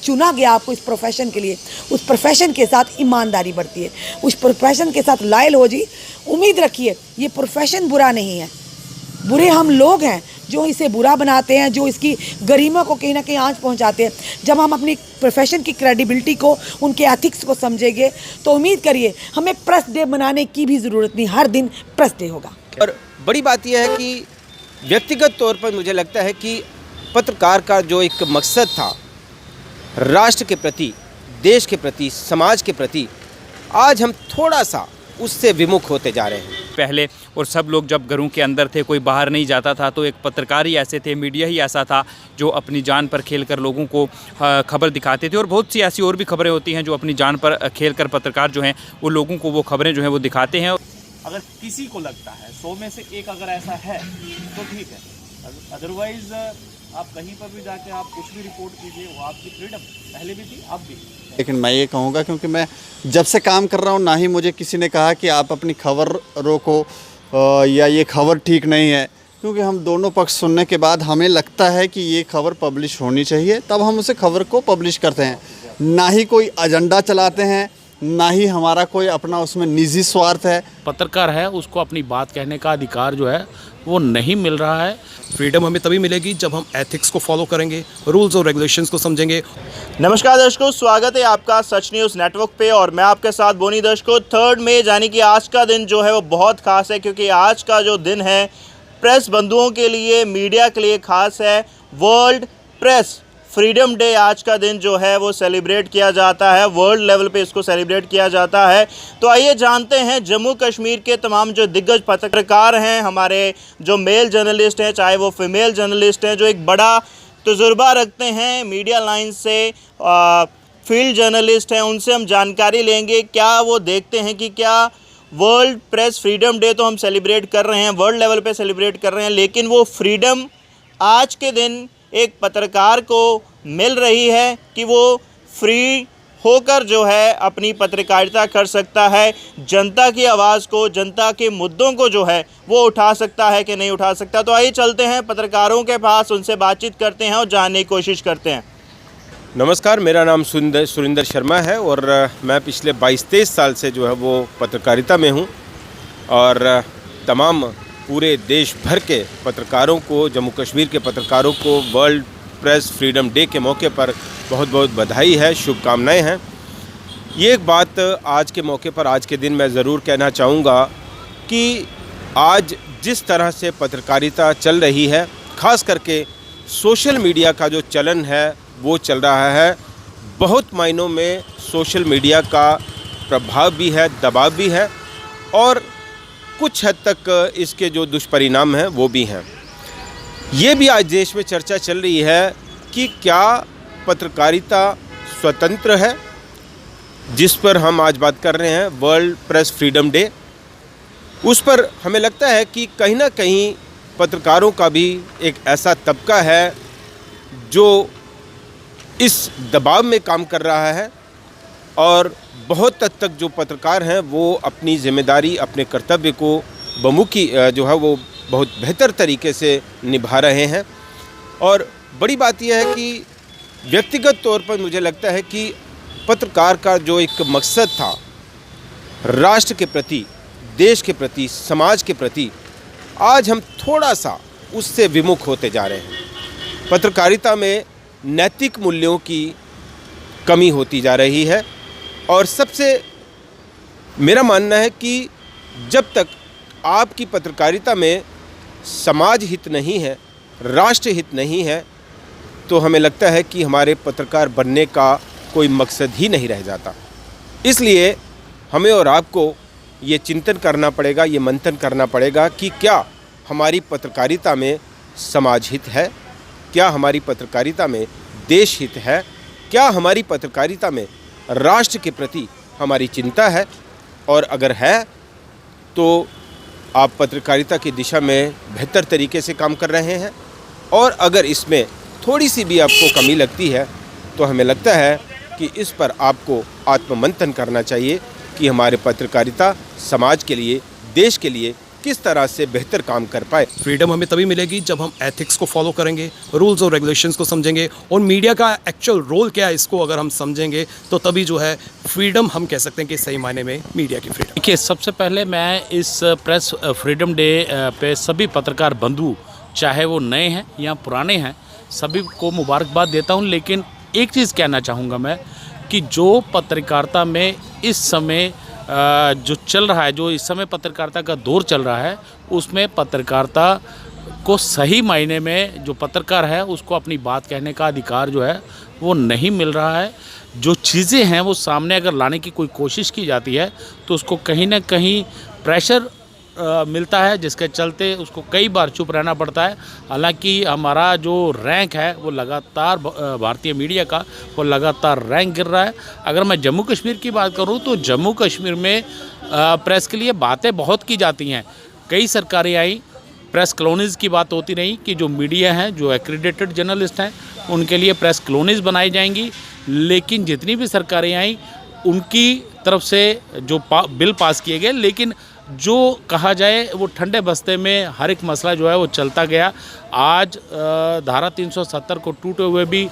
चुना गया आपको इस प्रोफेशन के लिए, उस प्रोफेशन के साथ ईमानदारी बढ़ती है, उस प्रोफेशन के साथ लॉयल हो जी। उम्मीद रखिए ये प्रोफेशन बुरा नहीं है, बुरे हम लोग हैं जो इसे बुरा बनाते हैं, जो इसकी गरिमा को कहीं ना कहीं आंच पहुंचाते हैं। जब हम अपनी प्रोफेशन की क्रेडिबिलिटी को, उनके एथिक्स को समझेंगे तो उम्मीद करिए हमें प्रेस डे मनाने की भी ज़रूरत नहीं, हर दिन प्रेस डे होगा। और बड़ी बात यह है कि व्यक्तिगत तौर पर मुझे लगता है कि पत्रकार का जो एक मकसद था राष्ट्र के प्रति, देश के प्रति, समाज के प्रति, आज हम थोड़ा सा उससे विमुख होते जा रहे हैं। पहले और सब लोग जब घरों के अंदर थे, कोई बाहर नहीं जाता था, तो एक पत्रकार ही ऐसे थे, मीडिया ही ऐसा था जो अपनी जान पर खेलकर लोगों को खबर दिखाते थे। और बहुत सी ऐसी और भी खबरें होती हैं जो अपनी जान पर खेलकर पत्रकार जो हैं वो लोगों को वो खबरें जो हैं वो दिखाते हैं। अगर किसी को लगता है 100 में से एक अगर ऐसा है तो ठीक है, अदरवाइज आप कहीं पर भी जाके आप कुछ भी रिपोर्ट कीजिए, वो आपकी फ्रीडम पहले भी थी, अब भी। लेकिन मैं ये कहूँगा, क्योंकि मैं जब से काम कर रहा हूँ ना ही मुझे किसी ने कहा कि आप अपनी खबर रोको या ये खबर ठीक नहीं है, क्योंकि हम दोनों पक्ष सुनने के बाद हमें लगता है कि ये खबर पब्लिश होनी चाहिए, तब हम उसे खबर को पब्लिश करते हैं। ना ही कोई एजेंडा चलाते हैं, ना ही हमारा कोई अपना उसमें निजी स्वार्थ है। पत्रकार है उसको अपनी बात कहने का अधिकार जो है वो नहीं मिल रहा है। फ्रीडम हमें तभी मिलेगी जब हम एथिक्स को फॉलो करेंगे, रूल्स और रेगुलेशंस को समझेंगे। नमस्कार दर्शकों, स्वागत है आपका सच न्यूज़ नेटवर्क पे और मैं आपके साथ बोनी। दर्शकों 3 मई यानी कि आज का दिन जो है वो बहुत ख़ास है, क्योंकि आज का जो दिन है प्रेस बंधुओं के लिए, मीडिया के लिए ख़ास है। वर्ल्ड प्रेस फ्रीडम डे आज का दिन जो है वो सेलिब्रेट किया जाता है, वर्ल्ड लेवल पे इसको सेलिब्रेट किया जाता है। तो आइए जानते हैं जम्मू कश्मीर के तमाम जो दिग्गज पत्रकार हैं, हमारे जो मेल जर्नलिस्ट हैं चाहे वो फीमेल जर्नलिस्ट हैं, जो एक बड़ा तजुर्बा रखते हैं मीडिया लाइन से, फील्ड जर्नलिस्ट हैं, उनसे हम जानकारी लेंगे क्या वो देखते हैं कि क्या वर्ल्ड प्रेस फ्रीडम डे तो हम सेलिब्रेट कर रहे हैं, वर्ल्ड लेवल पे सेलिब्रेट कर रहे हैं, लेकिन वो फ्रीडम आज के दिन एक पत्रकार को मिल रही है कि वो फ्री होकर जो है अपनी पत्रकारिता कर सकता है, जनता की आवाज़ को, जनता के मुद्दों को जो है वो उठा सकता है कि नहीं उठा सकता। तो आइए चलते हैं पत्रकारों के पास, उनसे बातचीत करते हैं और जानने की कोशिश करते हैं। नमस्कार, मेरा नाम सुरिंदर शर्मा है और मैं पिछले 22-23 साल से जो है वो पत्रकारिता में हूँ और तमाम पूरे देश भर के पत्रकारों को, जम्मू कश्मीर के पत्रकारों को वर्ल्ड प्रेस फ्रीडम डे के मौके पर बहुत बहुत बधाई है, शुभकामनाएं हैं। ये एक बात आज के मौके पर, आज के दिन मैं ज़रूर कहना चाहूँगा कि आज जिस तरह से पत्रकारिता चल रही है, ख़ास करके सोशल मीडिया का जो चलन है वो चल रहा है। बहुत मायनों में सोशल मीडिया का प्रभाव भी है, दबाव भी है और कुछ हद तक इसके जो दुष्परिणाम हैं वो भी हैं। ये भी आज देश में चर्चा चल रही है कि क्या पत्रकारिता स्वतंत्र है, जिस पर हम आज बात कर रहे हैं, वर्ल्ड प्रेस फ्रीडम डे। उस पर हमें लगता है कि कहीं ना कहीं पत्रकारों का भी एक ऐसा तबका है जो इस दबाव में काम कर रहा है और बहुत हद तक जो पत्रकार हैं वो अपनी ज़िम्मेदारी, अपने कर्तव्य को बमुखी जो है वो बहुत बेहतर तरीके से निभा रहे हैं। और बड़ी बात यह है कि व्यक्तिगत तौर पर मुझे लगता है कि पत्रकार का जो एक मकसद था राष्ट्र के प्रति, देश के प्रति, समाज के प्रति, आज हम थोड़ा सा उससे विमुख होते जा रहे हैं। पत्रकारिता में नैतिक मूल्यों की कमी होती जा रही है और सबसे मेरा मानना है कि जब तक आपकी पत्रकारिता में समाज हित नहीं है, राष्ट्र हित नहीं है, तो हमें लगता है कि हमारे पत्रकार बनने का कोई मकसद ही नहीं रह जाता। इसलिए हमें और आपको ये चिंतन करना पड़ेगा, ये मंथन करना पड़ेगा कि क्या हमारी पत्रकारिता में समाज हित है, क्या हमारी पत्रकारिता में देश हित है, क्या हमारी पत्रकारिता में राष्ट्र के प्रति हमारी चिंता है। और अगर है तो आप पत्रकारिता की दिशा में बेहतर तरीके से काम कर रहे हैं और अगर इसमें थोड़ी सी भी आपको कमी लगती है तो हमें लगता है कि इस पर आपको आत्ममंथन करना चाहिए कि हमारे पत्रकारिता समाज के लिए, देश के लिए किस तरह से बेहतर काम कर पाए। फ्रीडम हमें तभी मिलेगी जब हम एथिक्स को फॉलो करेंगे, रूल्स और रेगुलेशंस को समझेंगे और मीडिया का एक्चुअल रोल क्या है इसको अगर हम समझेंगे तो तभी जो है फ्रीडम हम कह सकते हैं कि सही मायने में मीडिया की फ्रीडम। देखिए, सबसे पहले मैं इस प्रेस फ्रीडम डे पे सभी पत्रकार बंधु, चाहे वो नए हैं या पुराने हैं, सभी को मुबारकबाद देता हूं। लेकिन एक चीज़ कहना चाहूँगा मैं कि जो पत्रकारिता में इस समय जो चल रहा है, जो इस समय पत्रकारिता का दौर चल रहा है, उसमें पत्रकारिता को सही मायने में जो पत्रकार है उसको अपनी बात कहने का अधिकार जो है वो नहीं मिल रहा है। जो चीज़ें हैं वो सामने अगर लाने की कोई कोशिश की जाती है तो उसको कहीं ना कहीं प्रेशर मिलता है, जिसके चलते उसको कई बार चुप रहना पड़ता है। हालांकि हमारा जो रैंक है वो लगातार भारतीय मीडिया का वो लगातार रैंक गिर रहा है। अगर मैं जम्मू कश्मीर की बात करूं तो जम्मू कश्मीर में प्रेस के लिए बातें बहुत की जाती हैं। कई सरकारें आई, प्रेस कॉलोनीज़ की बात होती नहीं कि जो मीडिया हैं, जो एक्रीडेटेड जर्नलिस्ट हैं, उनके लिए प्रेस कॉलोनीज़ बनाई जाएंगी। लेकिन जितनी भी सरकारें आई उनकी तरफ से जो बिल पास किए गए, लेकिन जो कहा जाए वो ठंडे बस्ते में हर एक मसला जो है वो चलता गया। आज धारा 370 को टूटे हुए भी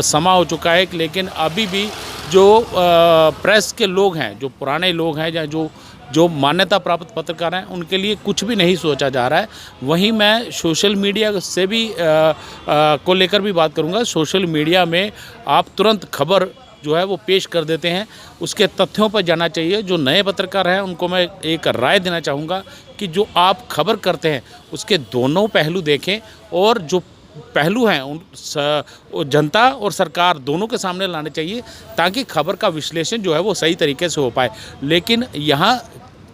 समा हो चुका है, लेकिन अभी भी जो प्रेस के लोग हैं, जो पुराने लोग हैं या जो मान्यता प्राप्त पत्रकार हैं, उनके लिए कुछ भी नहीं सोचा जा रहा है। वहीं मैं सोशल मीडिया से भी को लेकर भी बात करूंगा। सोशल मीडिया में आप तुरंत खबर जो है वो पेश कर देते हैं, उसके तथ्यों पर जाना चाहिए। जो नए पत्रकार हैं उनको मैं एक राय देना चाहूँगा कि जो आप खबर करते हैं उसके दोनों पहलू देखें, और जो पहलू हैं उन जनता और सरकार दोनों के सामने लाने चाहिए, ताकि खबर का विश्लेषण जो है वो सही तरीके से हो पाए। लेकिन यहाँ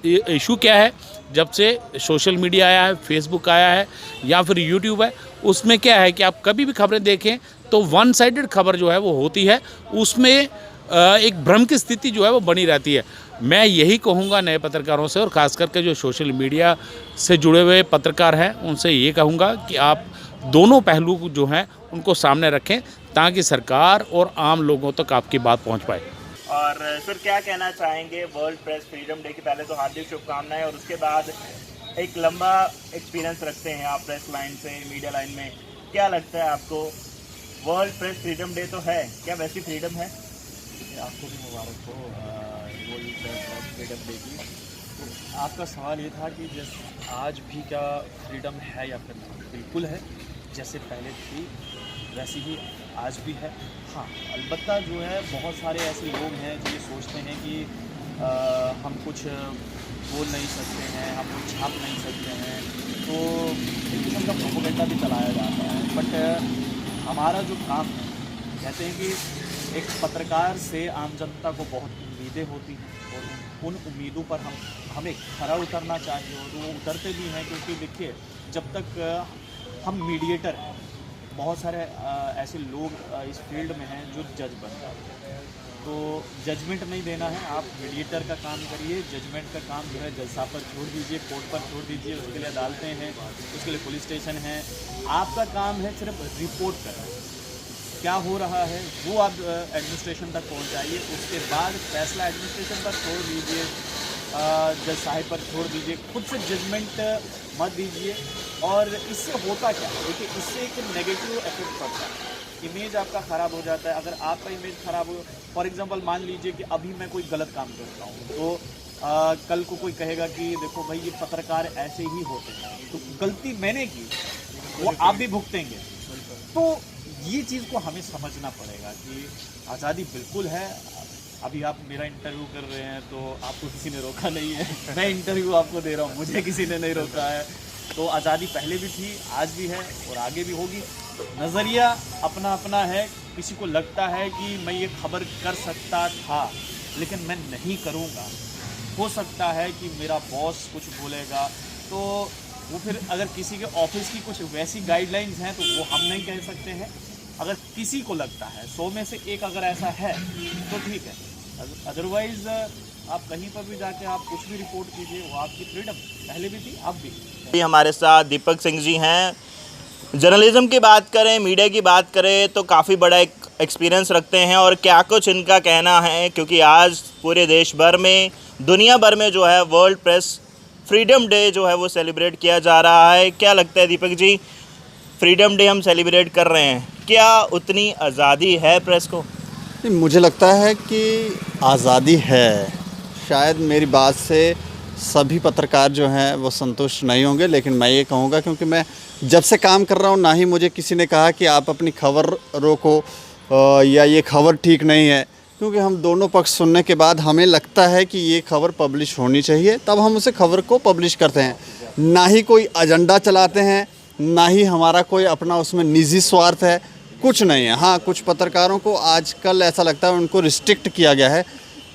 इशू क्या है, जब से सोशल मीडिया आया है, फेसबुक आया है या फिर यूट्यूब है, उसमें क्या है कि आप कभी भी खबरें देखें तो वन साइडेड खबर जो है वो होती है, उसमें एक भ्रम की स्थिति जो है वो बनी रहती है। मैं यही कहूँगा नए पत्रकारों से, और ख़ास करके जो सोशल मीडिया से जुड़े हुए पत्रकार हैं उनसे ये कहूँगा कि आप दोनों पहलू जो हैं उनको सामने रखें, ताकि सरकार और आम लोगों तक आपकी बात पहुँच पाए। और सर क्या कहना चाहेंगे वर्ल्ड प्रेस फ्रीडम डे की पहले तो हार्दिक शुभकामनाएं, और उसके बाद एक लंबा एक्सपीरियंस रखते हैं आप प्रेस लाइन से, मीडिया लाइन में। क्या लगता है आपको, वर्ल्ड प्रेस फ्रीडम डे तो है, क्या वैसी फ्रीडम है? आपको भी मुबारक हो वर्ल्ड प्रेस फ्रीडम डे की। तो आपका सवाल ये था कि जैसे आज भी क्या फ्रीडम है या फिर नहीं? बिल्कुल है, जैसे पहले थी वैसी ही आज भी है। हाँ, अलबत्ता जो है बहुत सारे ऐसे लोग हैं जो ये सोचते हैं कि हम कुछ बोल नहीं सकते हैं, हम कुछ छाप नहीं सकते हैं, तो एक किस्म का प्रोपेगेंडा भी चलाया जाता है। बट हमारा जो काम है, कहते हैं कि एक पत्रकार से आम जनता को बहुत उम्मीदें होती हैं, और उन उम्मीदों पर हमें खरा उतरना चाहिए, और वो उतरते भी हैं। क्योंकि देखिए, जब तक हम मीडिएटर हैं, बहुत सारे ऐसे लोग इस फील्ड में हैं जो जज बन जाते हैं, तो जजमेंट नहीं देना है, आप मीडिएटर का काम करिए। जजमेंट का काम जो है जज साहब पर छोड़ दीजिए, कोर्ट पर छोड़ दीजिए, उसके लिए अदालतें हैं, उसके लिए पुलिस स्टेशन है। आपका काम है सिर्फ रिपोर्ट करना, क्या हो रहा है वो आप एडमिनिस्ट्रेशन तक पहुंचाइए। उसके बाद फैसला एडमिनिस्ट्रेशन पर छोड़ दीजिए, जज साहिब पर छोड़ दीजिए, खुद से जजमेंट मत दीजिए। और इससे होता क्या है, देखिए, इससे एक नेगेटिव इफेक्ट पड़ता है, इमेज आपका ख़राब हो जाता है। अगर आपका इमेज ख़राब हो, फॉर एग्जांपल मान लीजिए कि अभी मैं कोई गलत काम करता हूँ, तो कल को कोई कहेगा कि देखो भाई ये पत्रकार ऐसे ही होते हैं, तो गलती मैंने की वो आप भी भुगतेंगे। तो ये चीज़ को हमें समझना पड़ेगा कि आज़ादी बिल्कुल है। अभी आप मेरा इंटरव्यू कर रहे हैं तो आपको किसी ने रोका नहीं है, मैं इंटरव्यू आपको दे रहा हूँ, मुझे किसी ने नहीं रोका है। तो आज़ादी पहले भी थी, आज भी है और आगे भी होगी। नज़रिया अपना अपना है, किसी को लगता है कि मैं ये खबर कर सकता था लेकिन मैं नहीं करूँगा, हो सकता है कि मेरा बॉस कुछ बोलेगा, तो वो फिर अगर किसी के ऑफिस की कुछ वैसी गाइडलाइंस हैं तो वो हम नहीं कह सकते हैं। अगर किसी को लगता है 100 में से एक अगर ऐसा है तो ठीक है, अदरवाइज़ आप कहीं पर भी जाके आप कुछ भी रिपोर्ट कीजिए, वो आपकी फ्रीडम पहले भी थी, अब भी। हमारे साथ दीपक सिंह जी हैं। जर्नलिज्म की बात करें, मीडिया की बात करें तो काफ़ी बड़ा एक एक्सपीरियंस रखते हैं, और क्या कुछ इनका कहना है, क्योंकि आज पूरे देश भर में, दुनिया भर में जो है वर्ल्ड प्रेस फ्रीडम डे जो है वो सेलिब्रेट किया जा रहा है। क्या लगता है दीपक जी, फ्रीडम डे हम सेलिब्रेट कर रहे हैं, क्या उतनी आज़ादी है प्रेस को? मुझे लगता है कि आज़ादी है। शायद मेरी बात से सभी पत्रकार जो हैं वो संतुष्ट नहीं होंगे, लेकिन मैं ये कहूँगा, क्योंकि मैं जब से काम कर रहा हूँ ना ही मुझे किसी ने कहा कि आप अपनी खबर रोको या ये खबर ठीक नहीं है, क्योंकि हम दोनों पक्ष सुनने के बाद हमें लगता है कि ये खबर पब्लिश होनी चाहिए, तब हम उसे खबर को पब्लिश करते हैं। ना ही कोई एजेंडा चलाते हैं, ना ही हमारा कोई अपना उसमें निजी स्वार्थ है, कुछ नहीं है। हाँ, कुछ पत्रकारों को आजकल ऐसा लगता है उनको रिस्ट्रिक्ट किया गया है,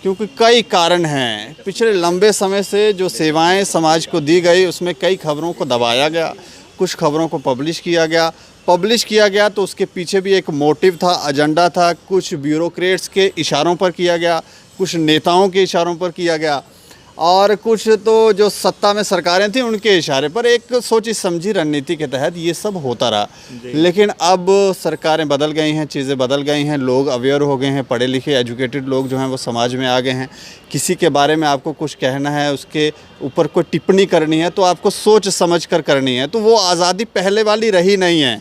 क्योंकि कई कारण हैं। पिछले लंबे समय से जो सेवाएं समाज को दी गई उसमें कई खबरों को दबाया गया, कुछ खबरों को पब्लिश किया गया तो उसके पीछे भी एक मोटिव था, एजेंडा था। कुछ ब्यूरोक्रेट्स के इशारों पर किया गया, कुछ नेताओं के इशारों पर किया गया, और कुछ तो जो सत्ता में सरकारें थी उनके इशारे पर एक सोची समझी रणनीति के तहत ये सब होता रहा। लेकिन अब सरकारें बदल गई हैं, चीज़ें बदल गई हैं, लोग अवेयर हो गए हैं, पढ़े लिखे एजुकेटेड लोग जो हैं वो समाज में आ गए हैं। किसी के बारे में आपको कुछ कहना है, उसके ऊपर कोई टिप्पणी करनी है तो आपको सोच समझ कर करनी है। तो वो आज़ादी पहले वाली रही नहीं है।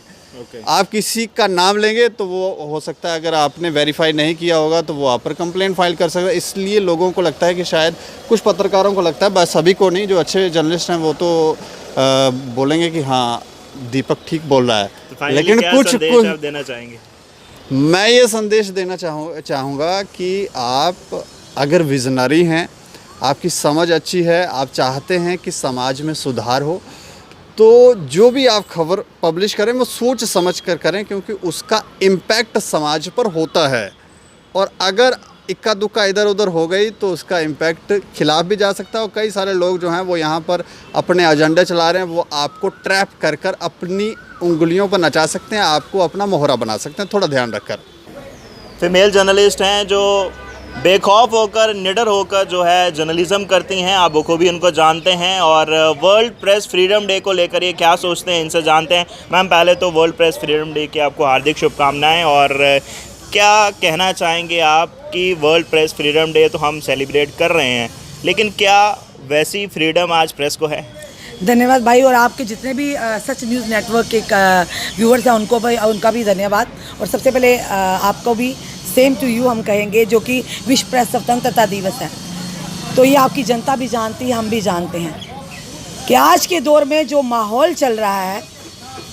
आप किसी का नाम लेंगे तो वो हो सकता है, अगर आपने वेरीफाई नहीं किया होगा तो वो आप पर कंप्लेंट फाइल कर सकता है। इसलिए लोगों को लगता है कि शायद कुछ पत्रकारों को लगता है, बस सभी को नहीं, जो अच्छे जर्नलिस्ट हैं वो तो बोलेंगे कि हाँ दीपक ठीक बोल रहा है। तो लेकिन कुछ आप देना चाहेंगे? मैं ये संदेश देना चाहूँगा कि आप अगर विजनरी हैं, आपकी समझ अच्छी है, आप चाहते हैं कि समाज में सुधार हो, तो जो भी आप खबर पब्लिश करें वो सोच समझ कर करें, क्योंकि उसका इम्पैक्ट समाज पर होता है। और अगर इक्का दुक्का इधर उधर हो गई तो उसका इम्पैक्ट खिलाफ भी जा सकता है। और कई सारे लोग जो हैं वो यहाँ पर अपने एजेंडे चला रहे हैं, वो आपको ट्रैप कर कर अपनी उंगलियों पर नचा सकते हैं, आपको अपना मोहरा बना सकते हैं। थोड़ा ध्यान रखकर। फीमेल जर्नलिस्ट हैं जो बेखौफ होकर, निडर होकर जो है जर्नलिज्म करती हैं, आप बखूबी उनको जानते हैं। और वर्ल्ड प्रेस फ्रीडम डे को लेकर ये क्या सोचते हैं, इनसे जानते हैं। मैम, पहले तो वर्ल्ड प्रेस फ्रीडम डे की आपको हार्दिक शुभकामनाएं। और क्या कहना चाहेंगे आप कि वर्ल्ड प्रेस फ्रीडम डे तो हम सेलिब्रेट कर रहे हैं, लेकिन क्या वैसी फ्रीडम आज प्रेस को है? धन्यवाद भाई, और आपके जितने भी सच न्यूज़ नेटवर्क के व्यूअर्स हैं उनका भी धन्यवाद। और सबसे पहले आपको भी सेम टू यू हम कहेंगे, जो कि विश्व प्रेस स्वतंत्रता दिवस है। तो ये आपकी जनता भी जानती है, हम भी जानते हैं कि आज के दौर में जो माहौल चल रहा है,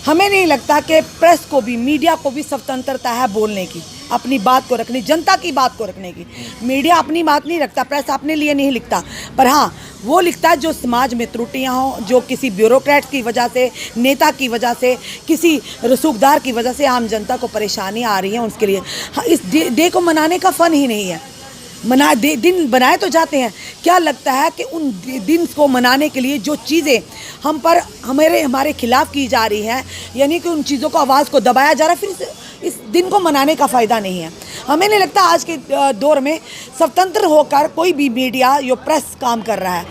हमें नहीं लगता कि प्रेस को भी, मीडिया को भी स्वतंत्रता है बोलने की, अपनी बात को रखनी, जनता की बात को रखने की। मीडिया अपनी बात नहीं रखता, प्रेस अपने लिए नहीं लिखता, पर हाँ वो लिखता है जो समाज में त्रुटियां हों, जो किसी ब्यूरोक्रेट की वजह से, नेता की वजह से, किसी रसूखदार की वजह से आम जनता को परेशानियां आ रही हैं, उसके लिए। हाँ, इस डे को मनाने का फ़न ही नहीं है। दिन बनाए तो जाते हैं। क्या लगता है कि उन दिन को मनाने के लिए जो चीज़ें हम पर हमारे खिलाफ की जा रही हैं, यानी कि उन चीज़ों को, आवाज़ को दबाया जा रहा है, फिर इस दिन को मनाने का फ़ायदा नहीं है। हमें नहीं लगता आज के दौर में स्वतंत्र होकर कोई भी मीडिया या प्रेस काम कर रहा है,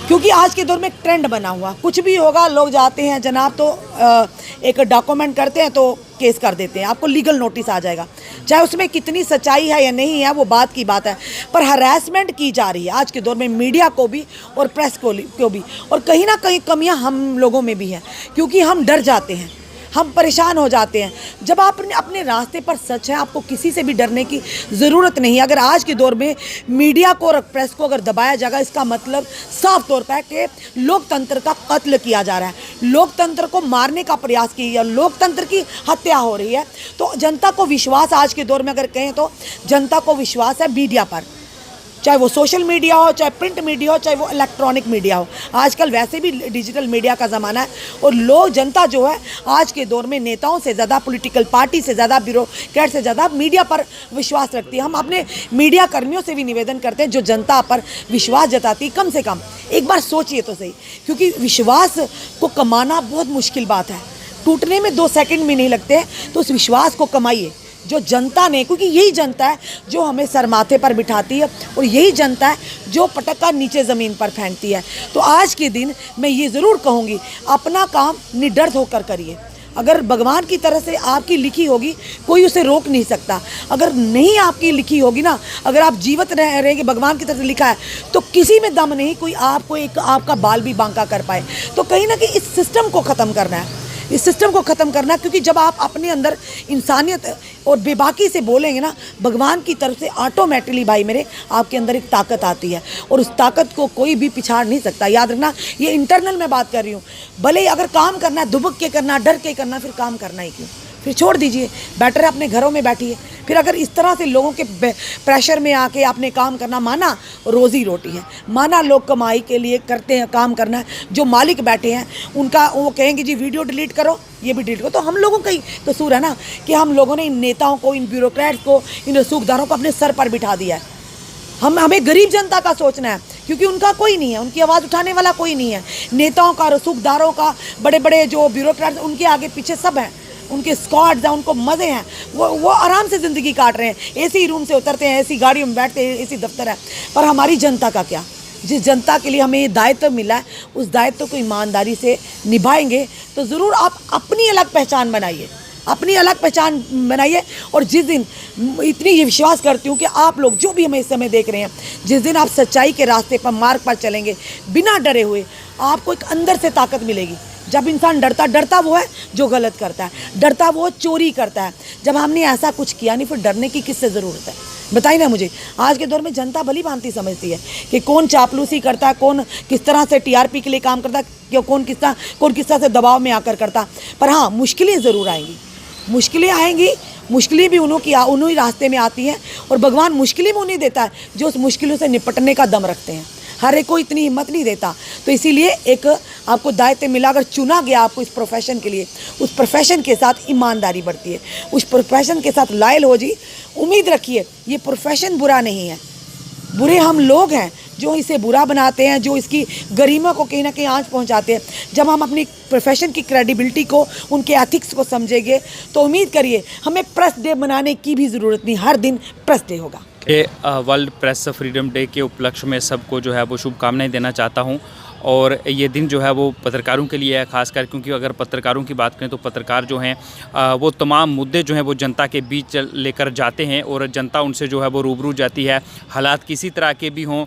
क्योंकि आज के दौर में ट्रेंड बना हुआ, कुछ भी होगा लोग जाते हैं जनाब, तो एक डॉक्यूमेंट करते हैं तो केस कर देते हैं, आपको लीगल नोटिस आ जाएगा। चाहे उसमें कितनी सच्चाई है या नहीं है वो बात की बात है, पर हरासमेंट की जा रही है आज के दौर में, मीडिया को भी और प्रेस को भी। और कहीं ना कहीं कमियां हम लोगों में भी हैं, क्योंकि हम डर जाते हैं, हम परेशान हो जाते हैं। जब आप अपने रास्ते पर सच है, आपको किसी से भी डरने की ज़रूरत नहीं है। अगर आज के दौर में मीडिया को और प्रेस को अगर दबाया जाएगा, इसका मतलब साफ तौर पर है कि लोकतंत्र का कत्ल किया जा रहा है, लोकतंत्र को मारने का प्रयास किया, लोकतंत्र की हत्या हो रही है। तो जनता को विश्वास, आज के दौर में अगर कहें तो जनता को विश्वास है मीडिया पर, चाहे वो सोशल मीडिया हो, चाहे प्रिंट मीडिया हो, चाहे वो इलेक्ट्रॉनिक मीडिया हो। आजकल वैसे भी डिजिटल मीडिया का ज़माना है, और लोग, जनता जो है आज के दौर में नेताओं से ज़्यादा, पॉलिटिकल पार्टी से ज़्यादा, ब्यूरोक्रेट से ज़्यादा मीडिया पर विश्वास रखती है। हम अपने मीडिया कर्मियों से भी निवेदन करते हैं, जो जनता पर विश्वास जताती, कम से कम एक बार सोचिए तो सही, क्योंकि विश्वास को कमाना बहुत मुश्किल बात है, टूटने में 2 सेकंड भी नहीं लगते। तो उस विश्वास को कमाइए जो जनता ने, क्योंकि यही जनता है जो हमें सर माथे पर बिठाती है, और यही जनता है जो पटका नीचे ज़मीन पर फेंकती है। तो आज के दिन मैं ये ज़रूर कहूँगी, अपना काम निडर होकर करिए, अगर भगवान की तरह से आपकी लिखी होगी कोई उसे रोक नहीं सकता। अगर नहीं आपकी लिखी होगी ना, अगर आप जीवित रहेंगे भगवान की तरफ से लिखा है तो किसी में दम नहीं कोई आपको एक आपका बाल भी बांका कर पाए। तो कहीं ना कहीं इस सिस्टम को ख़त्म करना है, इस सिस्टम को ख़त्म करना है, क्योंकि जब आप अपने अंदर इंसानियत और बेबाकी से बोलेंगे ना भगवान की तरफ से ऑटोमेटिकली भाई मेरे आपके अंदर एक ताकत आती है और उस ताकत को कोई भी पिछाड़ नहीं सकता। याद रखना, ये इंटरनल मैं बात कर रही हूँ। भले ही अगर काम करना है दुबक के करना, डर के करना, फिर काम करना ही क्यों, फिर छोड़ दीजिए, बेटर है अपने घरों में बैठिए। फिर अगर इस तरह से लोगों के प्रेशर में आके आपने काम करना, माना रोज़ी रोटी है, माना लोग कमाई के लिए करते हैं काम करना है, जो मालिक बैठे हैं उनका वो कहेंगे जी वीडियो डिलीट करो, ये भी डिलीट करो। तो हम लोगों का ही कसूर है ना कि हम लोगों ने इन नेताओं को, इन ब्यूरोक्रेट्स को, इन रसूखदारों को अपने सर पर बिठा दिया है। हमें गरीब जनता का सोचना है, क्योंकि उनका कोई नहीं है, उनकी आवाज़ उठाने वाला कोई नहीं है। नेताओं का, रसूखदारों का, बड़े बड़े जो ब्यूरोक्रेट्स उनके आगे पीछे सब हैं, उनके स्क्वाड्स हैं, उनको मज़े हैं, वो आराम से ज़िंदगी काट रहे हैं। एसी रूम से उतरते हैं, एसी गाड़ियों में बैठते हैं, एसी दफ्तर है। पर हमारी जनता का क्या? जिस जनता के लिए हमें ये दायित्व मिला है उस दायित्व को ईमानदारी से निभाएंगे तो ज़रूर आप अपनी अलग पहचान बनाइए, अपनी अलग पहचान बनाइए। और जिस दिन, इतनी ये विश्वास करती हूँ कि आप लोग जो भी हमें इस समय देख रहे हैं, जिस दिन आप सच्चाई के रास्ते पर, मार्ग पर चलेंगे बिना डरे हुए, आपको एक अंदर से ताकत मिलेगी। जब इंसान डरता वो है जो गलत करता है, डरता वो चोरी करता है। जब हमने ऐसा कुछ किया नहीं, फिर डरने की किससे ज़रूरत है? बताइए ना मुझे। आज के दौर में जनता भली भांति समझती है कि कौन चापलूसी करता है, कौन किस तरह से टीआरपी के लिए काम करता है, कौन किस तरह से दबाव में आकर करता। पर हाँ, मुश्किलें ज़रूर आएंगी, मुश्किलें आएंगी। मुश्किलें भी उन्हीं रास्ते में आती हैं और भगवान मुश्किलें भी उन्हें देता है जो उस मुश्किलों से निपटने का दम रखते हैं। हर एक को इतनी हिम्मत नहीं देता। तो इसीलिए एक आपको दायित्व मिला, अगर चुना गया आपको इस प्रोफेशन के लिए, उस प्रोफेशन के साथ ईमानदारी बढ़ती है, उस प्रोफेशन के साथ लॉयल हो जी। उम्मीद रखिए, ये प्रोफेशन बुरा नहीं है, बुरे हम लोग हैं जो इसे बुरा बनाते हैं, जो इसकी गरिमा को कहीं ना कहीं आंच पहुंचाते हैं। जब हम अपनी प्रोफेशन की क्रेडिबिलिटी को, उनके एथिक्स को समझेंगे तो उम्मीद करिए हमें प्रेस डे मनाने की भी ज़रूरत नहीं, हर दिन प्रेस डे होगा। वर्ल्ड प्रेस फ्रीडम डे के उपलक्ष्य में सबको जो है वो शुभकामनाएं देना चाहता हूं। और ये दिन जो है वो पत्रकारों के लिए है खासकर, क्योंकि अगर पत्रकारों की बात करें तो पत्रकार जो हैं वो तमाम मुद्दे जो हैं वो जनता के बीच लेकर जाते हैं और जनता उनसे जो है वो रूबरू जाती है। हालात किसी तरह के भी हों,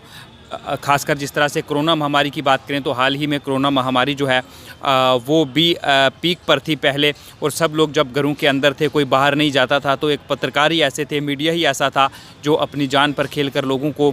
खासकर जिस तरह से कोरोना महामारी की बात करें तो हाल ही में कोरोना महामारी जो है वो भी पीक पर थी पहले, और सब लोग जब घरों के अंदर थे, कोई बाहर नहीं जाता था, तो एक पत्रकार ही ऐसे थे, मीडिया ही ऐसा था जो अपनी जान पर खेलकर लोगों को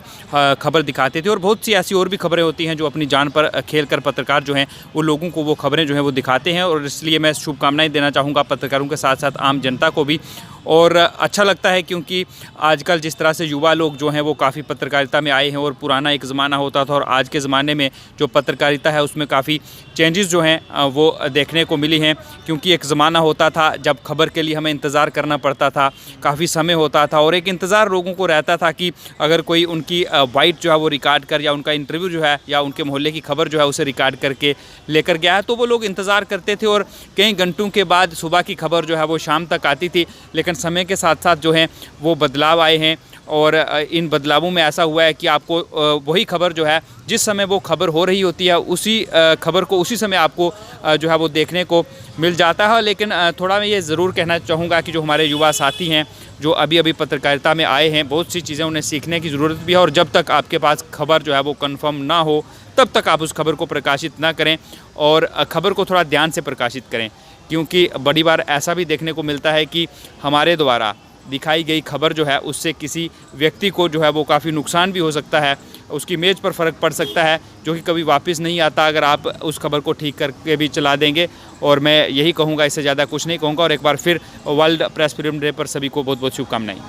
खबर दिखाते थे। और बहुत सी ऐसी और भी खबरें होती हैं जो अपनी जान पर खेलकर पत्रकार जो हैं वो लोगों को वो खबरें जो हैं वो दिखाते हैं। और इसलिए मैं शुभकामनाएँ देना चाहूँगा पत्रकारों के साथ साथ आम जनता को भी। और अच्छा लगता है क्योंकि आजकल जिस तरह से युवा लोग जो हैं वो काफ़ी पत्रकारिता में आए हैं, और पुराना एक ज़माना होता था और आज के ज़माने में जो पत्रकारिता है उसमें काफ़ी चेंजेस जो हैं वो देखने को मिली हैं। क्योंकि एक ज़माना होता था जब खबर के लिए हमें इंतज़ार करना पड़ता था, काफ़ी समय होता था, और एक इंतज़ार लोगों को रहता था कि अगर कोई उनकी वाइट जो है वो रिकॉर्ड कर, या उनका इंटरव्यू जो है या उनके मोहल्ले की खबर जो है उसे रिकॉर्ड करके लेकर गया है, तो वो लोग इंतज़ार करते थे और कई घंटों के बाद सुबह की खबर जो है वो शाम तक आती थी। लेकिन समय के साथ साथ जो हैं वो बदलाव आए हैं, और इन बदलावों में ऐसा हुआ है कि आपको वही खबर जो है जिस समय वो खबर हो रही होती है उसी खबर को उसी समय आपको जो है वो देखने को मिल जाता है। लेकिन थोड़ा मैं ये ज़रूर कहना चाहूँगा कि जो हमारे युवा साथी हैं जो अभी अभी पत्रकारिता में आए हैं, बहुत सी चीज़ें उन्हें सीखने की ज़रूरत भी है। और जब तक आपके पास खबर जो है वो कंफर्म ना हो तब तक आप उस खबर को प्रकाशित ना करें, और खबर को थोड़ा ध्यान से प्रकाशित करें। क्योंकि बड़ी बार ऐसा भी देखने को मिलता है कि हमारे द्वारा दिखाई गई खबर जो है उससे किसी व्यक्ति को जो है वो काफ़ी नुकसान भी हो सकता है, उसकी इमेज पर फ़र्क पड़ सकता है, जो कि कभी वापस नहीं आता अगर आप उस खबर को ठीक करके भी चला देंगे। और मैं यही कहूँगा, इससे ज़्यादा कुछ नहीं कहूँगा। और एक बार फिर वर्ल्ड प्रेस फ्रीडम डे पर सभी को बहुत बहुत शुभकामनाएं।